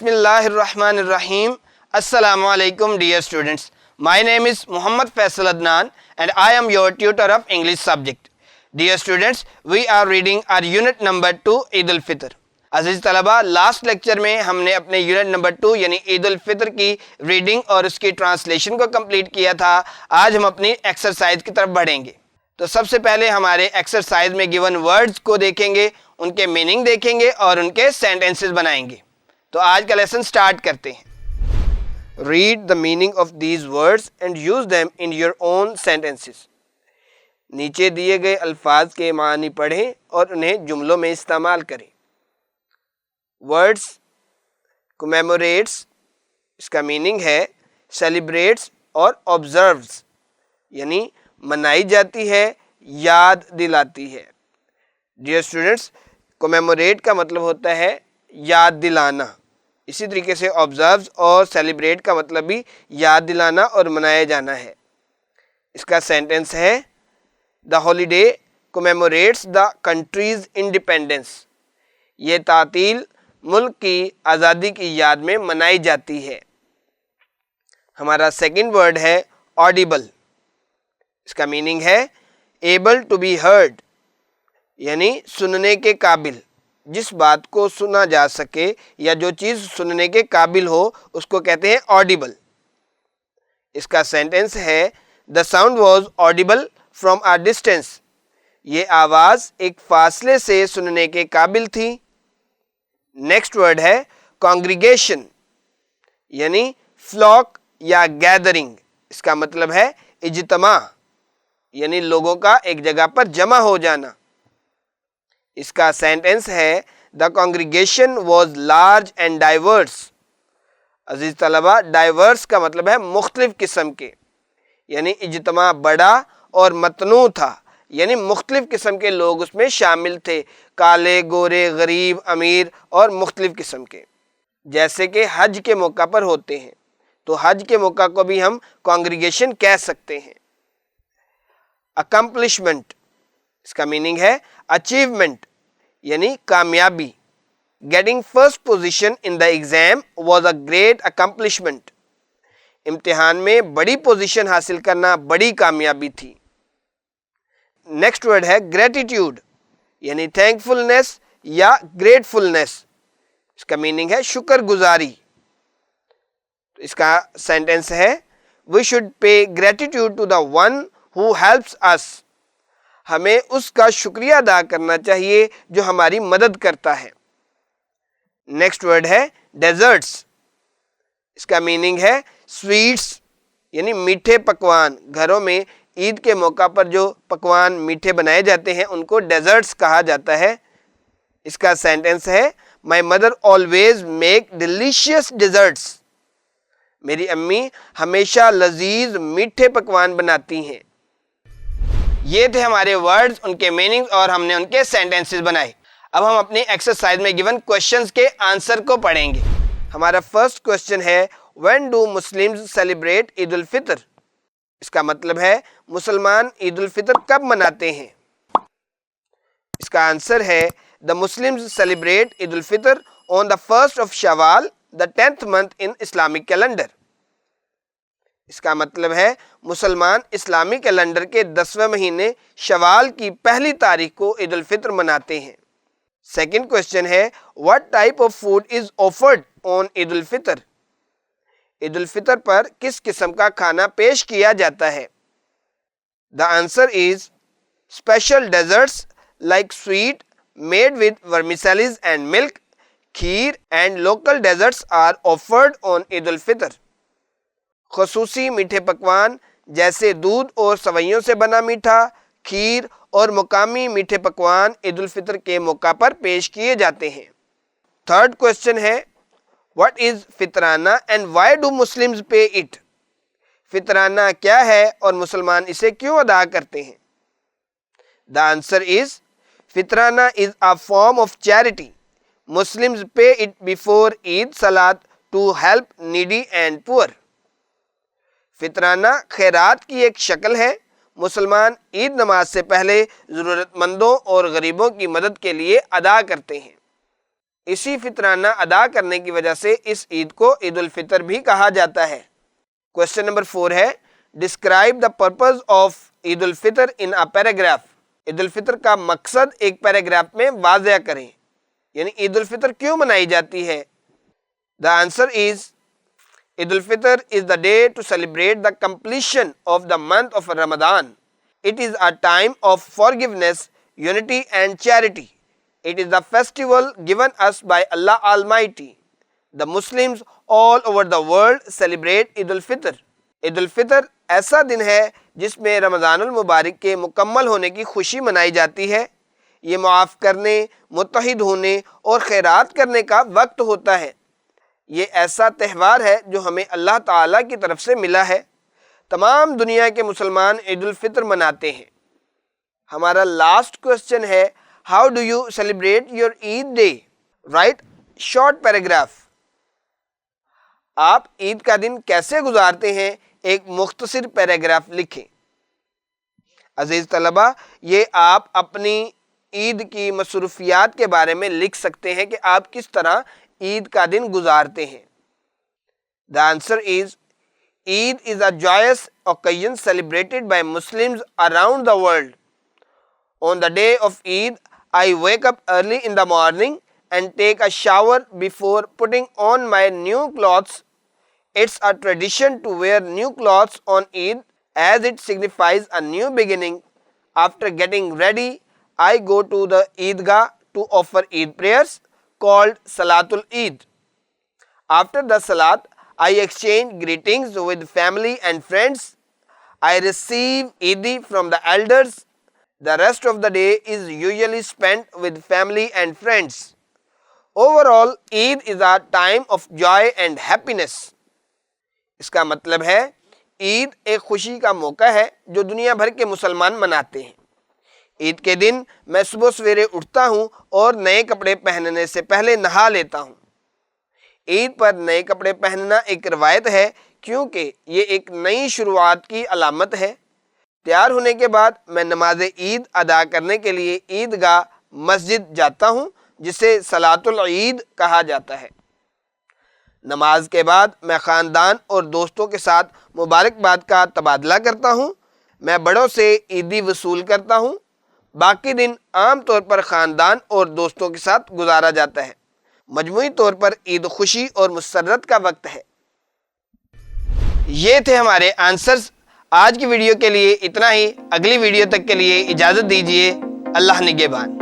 Bismillahirrahmanirrahim. Assalamu alaikum dear students. My name is Muhammad Faisal Adnan and I am your tutor of English subject. Dear students, we are reading our unit number 2 Eid al-Fitr. अजीज़ तलबा, last lecture में हमने अपने unit number 2 यानी ईद उल फितर की reading और उसकी translation को complete किया था। आज हम अपनी एक्सरसाइज की तरफ बढ़ेंगे। तो सबसे पहले हमारे एक्सरसाइज में गिवन वर्ड्स को देखेंगे, उनके मीनिंग देखेंगे और उनके सेंटेंसेस बनाएंगे। तो आज का लेसन स्टार्ट करते हैं। Read the meaning of these words and use them in your own sentences. नीचे दिए गए अल्फाज के मानी पढ़ें और उन्हें जुमलों में इस्तेमाल करें। वर्ड्स कमेमोरेट्स, इसका मीनिंग है सेलिब्रेट्स और ऑब्जर्व्स, यानी मनाई जाती है, याद दिलाती है। डियर स्टूडेंट्स, कमेमोरेट का मतलब होता है याद दिलाना। इसी तरीके से ऑब्जर्व्स और सेलिब्रेट का मतलब भी याद दिलाना और मनाया जाना है। इसका सेंटेंस है the holiday commemorates the countries independence. ये तातील मुल्क की आज़ादी की याद में मनाई जाती है। हमारा सेकंड वर्ड है ऑडिबल। इसका मीनिंग है एबल टू बी हर्ड, यानी सुनने के काबिल। जिस बात को सुना जा सके या जो चीज़ सुनने के काबिल हो उसको कहते हैं ऑडिबल। इसका सेंटेंस है the sound was Audible from a distance. ये आवाज़ एक फासले से सुनने के काबिल थी। नेक्स्ट वर्ड है कॉन्ग्रीगेशन, यानी फ्लॉक या गैदरिंग। इसका मतलब है इज्तिमा, यानी लोगों का एक जगह पर जमा हो जाना। इसका सेंटेंस है the congregation was large and diverse. अजीज तलबा, डाइवर्स का मतलब है मुख्तलिफ किस्म के, यानी इज्तिमा बड़ा और मतनू था, यानी मुख्तलिफ किस्म के लोग उसमें शामिल थे। काले, गोरे, गरीब, अमीर और मुख्तलिफ किस्म के, जैसे कि हज के मौका पर होते हैं। तो हज के मौका को भी हम कॉन्ग्रीगेशन कह सकते हैं। अकम्पलिशमेंट, इसका मीनिंग है अचीवमेंट, यानी कामयाबी। Getting first position in the exam was a great accomplishment. इम्तिहान में बड़ी पोजीशन हासिल करना बड़ी कामयाबी थी। नेक्स्ट वर्ड है ग्रेटिट्यूड, यानी थैंकफुलनेस या ग्रेटफुलनेस। इसका मीनिंग है शुक्रगुजारी। तो इसका सेंटेंस है we should pay gratitude to the one who helps us. हमें उसका शुक्रिया अदा करना चाहिए जो हमारी मदद करता है। नेक्स्ट वर्ड है डेजर्ट्स। इसका मीनिंग है स्वीट्स, यानी मीठे पकवान। घरों में ईद के मौका पर जो पकवान मीठे बनाए जाते हैं उनको डेजर्ट्स कहा जाता है। इसका सेंटेंस है my mother always make delicious desserts. मेरी अम्मी हमेशा लजीज मीठे पकवान बनाती हैं। ये थे हमारे वर्ड्स, उनके मीनिंग्स और हमने उनके सेंटेंसेस बनाए। अब हम अपनी एक्सरसाइज में गिवन क्वेश्चंस के आंसर को पढ़ेंगे। हमारा फर्स्ट क्वेश्चन है when do Muslims celebrate Eid ul Fitr. इसका मतलब है मुसलमान ईद उल फितर कब मनाते हैं। इसका आंसर है the Muslims celebrate Eid ul Fitr on the 1st of Shawwal, the 10th month in Islamic calendar. इसका मतलब है मुसलमान इस्लामी कैलेंडर के 10वें महीने शवाल की पहली तारीख को ईद उल फितर मनाते हैं। सेकंड क्वेश्चन है what type of food is offered on Eid ul Fitr. Eid ul Fitr पर किस किस्म का खाना पेश किया जाता है। The answer is special desserts like sweet made with vermicellis and milk, kheer and local desserts are offered on Eid ul Fitr. खसूसी मीठे पकवान जैसे दूध और सवैयों से बना मीठा, खीर और मुकामी मीठे पकवान ईद उल फितर के मौका पर पेश किए जाते हैं। थर्ड क्वेश्चन है what is Fitrana and why do Muslims pay it. फितराना क्या है और मुसलमान इसे क्यों अदा करते हैं। The answer is Fitrana is a form of charity. Muslims pay it before Eid salat to help needy and poor. फितराना खैरात की एक शक्ल है। मुसलमान ईद नमाज से पहले ज़रूरतमंदों और गरीबों की मदद के लिए अदा करते हैं। اسی فطرانہ ادا کرنے کی وجہ سے اس عید کو عید الفطر بھی کہا جاتا ہے۔ کوسچن نمبر 4 ہے describe the purpose of Eid ul Fitr in a paragraph. Eid ul Fitr کا مقصد ایک پیراگراف میں واضح کریں، یعنی عید الفطر کیوں منائی جاتی ہے؟ The answer is Eid al-Fitr is the day to celebrate the completion of the month of Ramadan. It is a time of forgiveness, unity and charity. It is the festival given us by Allah Almighty. The Muslims all over the world celebrate Eid al-Fitr. Eid al-Fitr ایسا دن ہے جس میں رمضان المبارک کے مکمل ہونے کی خوشی منائی جاتی ہے۔ یہ معاف کرنے، متحد ہونے اور خیرات کرنے کا وقت ہوتا ہے۔ یہ ایسا تہوار ہے جو ہمیں اللہ تعالیٰ کی طرف سے ملا ہے۔ تمام دنیا کے مسلمان عید الفطر مناتے ہیں۔ ہمارا لاسٹ کوسچن ہے how do you celebrate your Eid day? Right short paragraph. آپ عید کا دن کیسے گزارتے ہیں؟ ایک مختصر پیراگراف لکھیں۔ عزیز طلبہ، یہ آپ اپنی عید کی مصروفیات کے بارے میں لکھ سکتے ہیں کہ آپ کس طرح عید کا دن گزارتے ہیں۔ The answer is Eid is a joyous occasion celebrated by Muslims around the world. On the day of Eid, I wake up early in the morning and take a shower before putting on my new clothes. It's a tradition to wear new clothes on Eid as it signifies a new beginning. After getting ready, I go to the Eidgah to offer Eid prayers called Salatul Eid. After the Salat, I exchange greetings with family and friends. I receive Eid from the elders. The rest of the day is usually spent with family and friends. Overall, Eid is a time of joy and happiness. اس کا مطلب ہے عید ایک خوشی کا موقع ہے جو دنیا بھر کے مسلمان مناتے ہیں۔ عید کے دن میں صبح سویرے اٹھتا ہوں اور نئے کپڑے پہننے سے پہلے نہا لیتا ہوں۔ عید پر نئے کپڑے پہننا ایک روایت ہے کیونکہ یہ ایک نئی شروعات کی علامت ہے۔ تیار ہونے کے بعد میں نماز عید ادا کرنے کے لیے عیدگاہ مسجد جاتا ہوں جسے صلاۃ العید کہا جاتا ہے۔ نماز کے بعد میں خاندان اور دوستوں کے ساتھ مبارکباد کا تبادلہ کرتا ہوں۔ میں بڑوں سے عیدی وصول کرتا ہوں۔ باقی دن عام طور پر خاندان اور دوستوں کے ساتھ گزارا جاتا ہے۔ مجموعی طور پر عید خوشی اور مسرت کا وقت ہے۔ یہ تھے ہمارے آنسرز۔ آج کی ویڈیو کے لیے اتنا ہی۔ اگلی ویڈیو تک کے لیے اجازت دیجیے۔ اللہ نگہبان۔